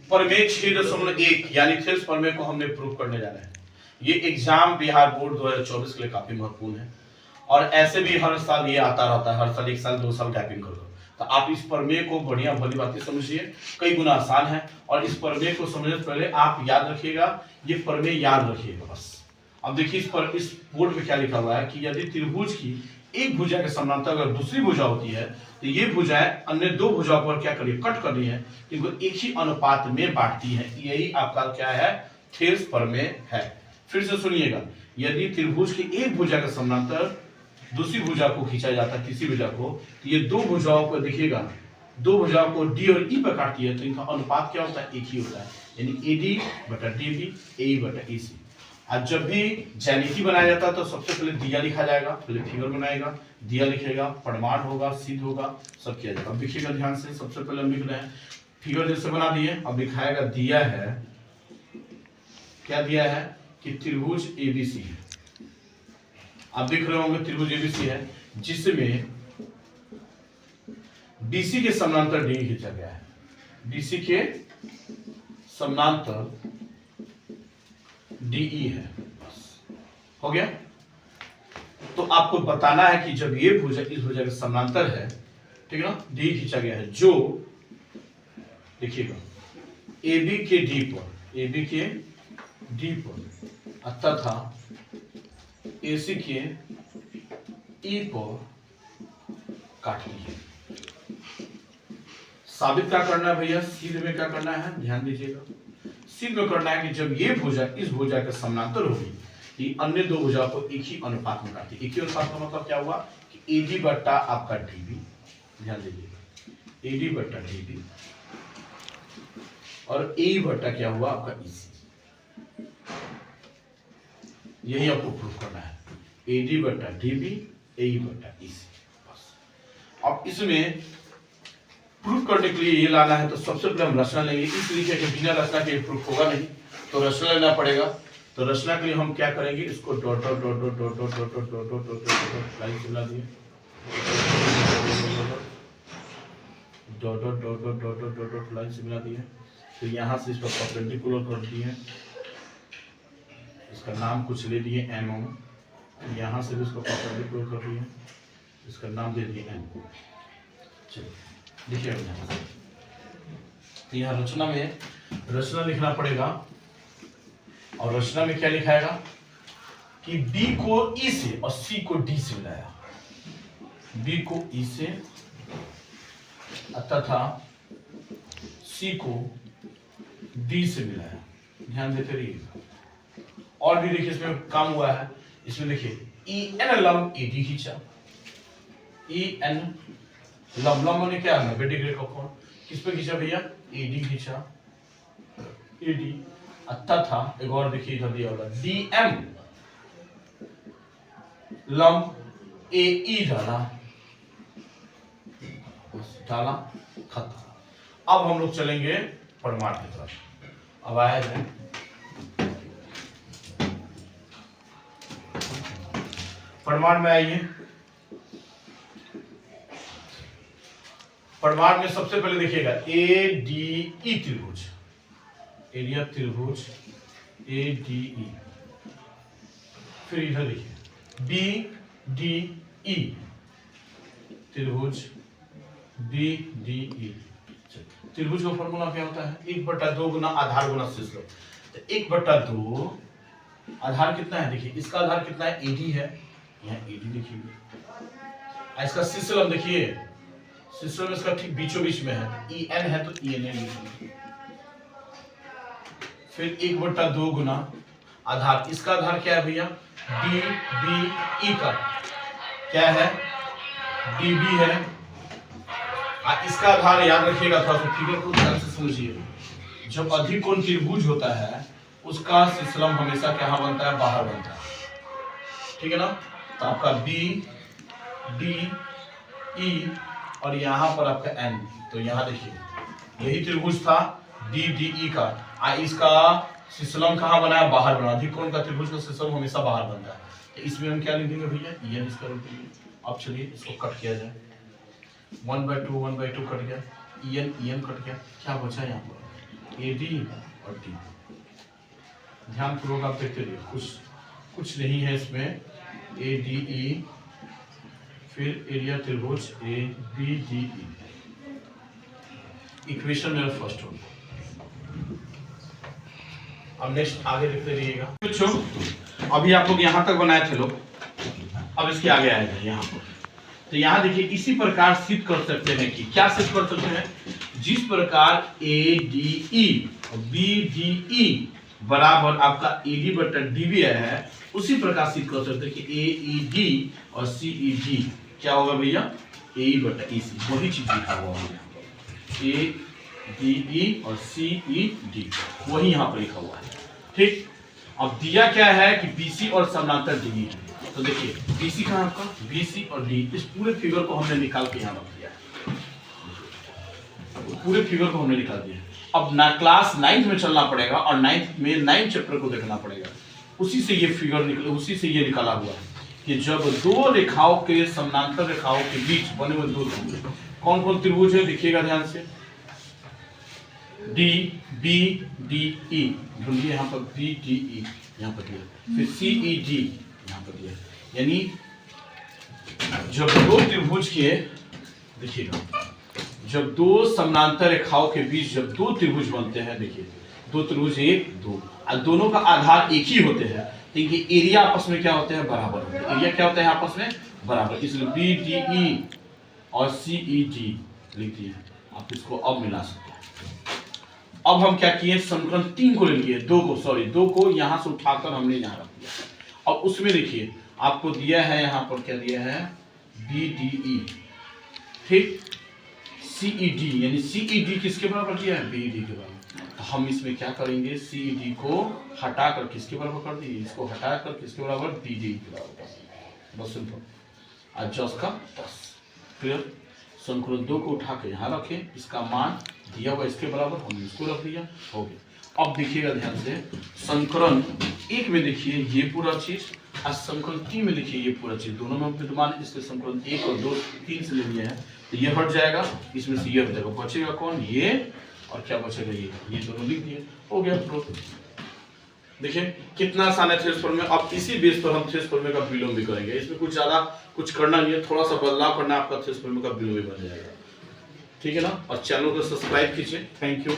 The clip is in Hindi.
प्रमेय 6.1 यानी थेल्स प्रमेय को हमने प्रूव करने जा रहे हैं। ये एग्जाम बिहार बोर्ड 2024 के लिए काफी महत्वपूर्ण है और ऐसे भी हर साल ये आता रहता है, हर साल 1 साल 2 साल गैपिंग कर दो। तो आप इस प्रमेय को बढ़िया भली बातें समझिए, कई गुना आसान है। और इस प्रमेय को समझने से पहले आप याद रखिएगा, ये प्रमेय याद रखिएगा बस। अब देखिए इस बोर्ड में क्या लिखा हुआ है कि यदि त्रिभुज की एक भुजा के समानांतर अगर दूसरी भुजा होती है तो ये भुजाएं अन्य दो भुजाओं पर क्या करनी, कट करनी है, इनको एक ही अनुपात में बांटती है। यही आपका क्या है, थेल्स प्रमेय है। फिर से सुनिएगा, यदि त्रिभुज की एक भुजा के समानांतर दूसरी भुजा को खींचा जाता है, तीसरी भुजा को, तो ये दो भुजाओं को देखिएगा, दो भुजाओं को डी और ई पर काटती है, तो इनका अनुपात क्या होता है, एक ही होता है, यानी एडी बटा डीबी, ए बटा ईसी। आज जब भी ज्यामिति बनाया जाता है तो सबसे पहले दिया लिखा जाएगा, पहले फिगर बनाएगा, दिया लिखेगा, प्रमाण होगा, सिद्ध होगा, सब किया जाएगा। अब देखिएगा ध्यान से, सबसे पहले हम लिख रहे हैं फिगर जैसे बना दिए, अब लिखाएगा दिया है, क्या दिया है कि त्रिभुज एबीसी है। आप देख रहे होंगे त्रिभुज एबीसी है जिसमें बीसी के समानांतर डी खींचा गया है, बीसी के समानांतर डीई है, बस हो गया। तो आपको बताना है कि जब ये भुजा इस भुजा के समानांतर है, ठीक है ना, डी खींचा गया है, जो देखिएगा AB के डी पर, AB के डी पर तथा AC के E पर काट ली है। साबित क्या करना है भैया, सिद्ध में क्या करना है, ध्यान दीजिएगा, सिद्ध में करना है कि जब ये भुजा इस भुजा के समानांतर होगी, ये अन्य दो भुजाओं को एक ही अनुपात में काटती है। एक ही अनुपात का मतलब क्या हुआ कि AD बट्टा आपका DB, ध्यान दीजिएगा, AD बट्टा DB और AE बट्टा क्या हुआ आपका EC। यही आपको प्रूफ करना है, AD बट्टा DB, AE बट्टा EC, बस। अब इसमें प्रूफ करने के लिए ये लाना है तो सबसे पहले हम रचना लेंगे, इसलिए कि बिना रचना के प्रूफ होगा नहीं, तो रचना लेना पड़ेगा। तो रचना के लिए हम क्या करेंगे, इसको dot dot dot dot dot dot dot dot dot dot dot line से मिला दिए, dot dot dot dot dot dot dot dot line से मिला दिए। तो यहाँ से इसको परपेंडिकुलर कर दिए, इसका नाम कुछ ले दिए एम, यहाँ से भी इसको परपेंडिकुलर कर दिए, इसका नाम दे दिए एम। चलिए देखिए तो यहाँ रचना में रचना लिखना पड़ेगा, और रचना में क्या लिखाएगा कि B को E से और C को D से मिलाया, B को E से तथा C को D से मिलाया, ध्यान देते रहिएगा। और भी देखिए इसमें काम हुआ है, इसमें देखिए EN लंब AD खींचा, EN लंब ने क्या है 90 डिग्री का कोण किस पे खींचा भैया, AD खींचा, AD तथा एक और देखिए इधर दिया होगा DM लंब AE डाला खत्म। अब हम लोग चलेंगे प्रमाण की तरफ। अब आया जाए प्रमाण में, आइए प्रमाण में सबसे पहले देखिएगा ADE त्रिभुज, एरिया त्रिभुज ADE, फिर इधर देखिए BDE त्रिभुज BDE। त्रिभुज का फॉर्मूला क्या होता है, 1/2 गुना आधार गुना शीर्षक। तो 1/2 आधार कितना है, देखिए इसका आधार कितना है, AD है, यहाँ AD देखिए, इसका शीर्षक देखिए, शीर्षक इसका ठीक बीचों बीच में है, EN है तो EN लिखिए, फिर 1/2 गुना आधार, इसका आधार क्या है भैया, DBE का क्या है, DB है, इसका आधार याद रखिएगा, थोड़ा सा फिगर को ध्यान से समझिए। जब अधिक कोण त्रिभुज होता है उसका शीर्षलम हमेशा क्या बनता है, बाहर बनता है, ठीक है ना। तो आपका BDE और यहाँ पर आपका N, तो यहाँ देखिए यही त्रिभुज था BDE का, इसका शीर्षलम कहाँ बना है, बाहर बना। अधिक कोण का त्रिभुज का शीर्षलम हमेशा बाहर बनता है, तो इसमें हम क्या लिख देंगे भैया, EN इसका लिख देंगे। अब चलिए इसको कट किया जाए, 1/2 1/2 कट गया, EN कट गया, क्या बचा यहाँ पर, AD और D। ध्यानपूर्वक आप देखते रहिए, कुछ नहीं है इसमें। ADE, फिर एरिया त्रिभुज ABDE। इक्वेशन मेरा फर्स्ट हो गया। अब नेक्स्ट आगे लिखते रहिएगा बच्चों। अभी आप लोग यहाँ तक बनाए थे लोग, अब इसके आगे आएगा यहाँ पर। तो यहाँ देखिए, इसी प्रकार सिद्ध कर सकते हैं कि क्या सिद्ध कर सकते हैं, जिस प्रकार ADE और BDE बराबर आपका ED बटा DB आया है, उसी प्रकार सिद्ध कर सकते हैं कि AED और CED क्या होगा भैया, AE बटा EC। वही चीज लिखा हुआ है, ADE और CED वही यहाँ पर लिखा हुआ है। ठीक, अब दिया क्या है कि BC और समानांतर DE है। तो देखिए BC कहाँ आपका, BC और D, इस पूरे फिगर को हमने निकाल के यहाँ रख दिया है। पूरे फिगर को हमने निकाल दिया। अब ना क्लास 9th में चलना पड़ेगा और 9th चैप्टर को देखना पड़ेगा। उसी से ये फिगर निकले, उसी से ये निकाला हुआ है कि जब दो रेखाओं के समानांतर रेखाओं के बीच बने हुए दो त्रिभुज, कौन कौन त्रिभुज है देखिएगा ध्यान से। DBDE ढूंढिए यहाँ पर, BDE यहाँ पर दिया, फिर CED यहाँ पर दिया। यानी जब दो त्रिभुज के, देखिएगा, जब दो समानांतर रेखाओं के बीच जब दो त्रिभुज बनते हैं, देखिए दो त्रिभुज 1 2, और दोनों का आधार एक ही होते हैं, तो इनके एरिया आपस में क्या होते हैं, बराबर होते हैं। एरिया क्या होता है आपस में, बराबर। इसलिए BDE और CED लिख दिए। आप इसको अब मिला सकते हैं। अब हम क्या किए, समीकरण 3 को ले लिए, 2 को यहाँ से उठाकर हमने यहाँ रख दिया। अब उसमें देखिए आपको दिया है, यहाँ पर क्या दिया है, BDE, ठीक, CED, यानी CED किसके बराबर दिया है, BD के बराबर। तो हम इसमें क्या करेंगे, CED को हटाकर किसके बराबर कर दिए, इसको हटाकर किसके बराबर, BD के बराबर कर दिए। बस सिंपल, आज 10 का 10। क्लियर। समीकरण 2 को उठा के यहाँ रखें, इसका मान दिया हुआ इसके बराबर, हमने इसको रख दिया, हो गया। अब देखिएगा ध्यान से, समीकरण 1 में देखिए ये पूरा चीज, और समीकरण 3 में देखिए ये पूरा चीज, दोनों में विद्यमान है। इसके समीकरण 1 और 2 3 से ले लिए हैं, तो ये हट जाएगा, इसमें से ये हट जाएगा, बचेगा कौन, ये, और क्या बचेगा, ये दोनों लिख दिए, हो गया प्रूफ। देखिए कितना आसान है थ्रेस फॉर्मूला। अब इसी बेस पर हम थ्रेस फॉर्मूला का विलोम भी करेंगे। इसमें कुछ ज्यादा कुछ करना नहीं है, थोड़ा सा बदलाव करना, आपका थ्रेस फॉर्मूला का विलोम भी बन जाएगा। ठीक है ना। और चैनल को सब्सक्राइब कीजिए। Thank you.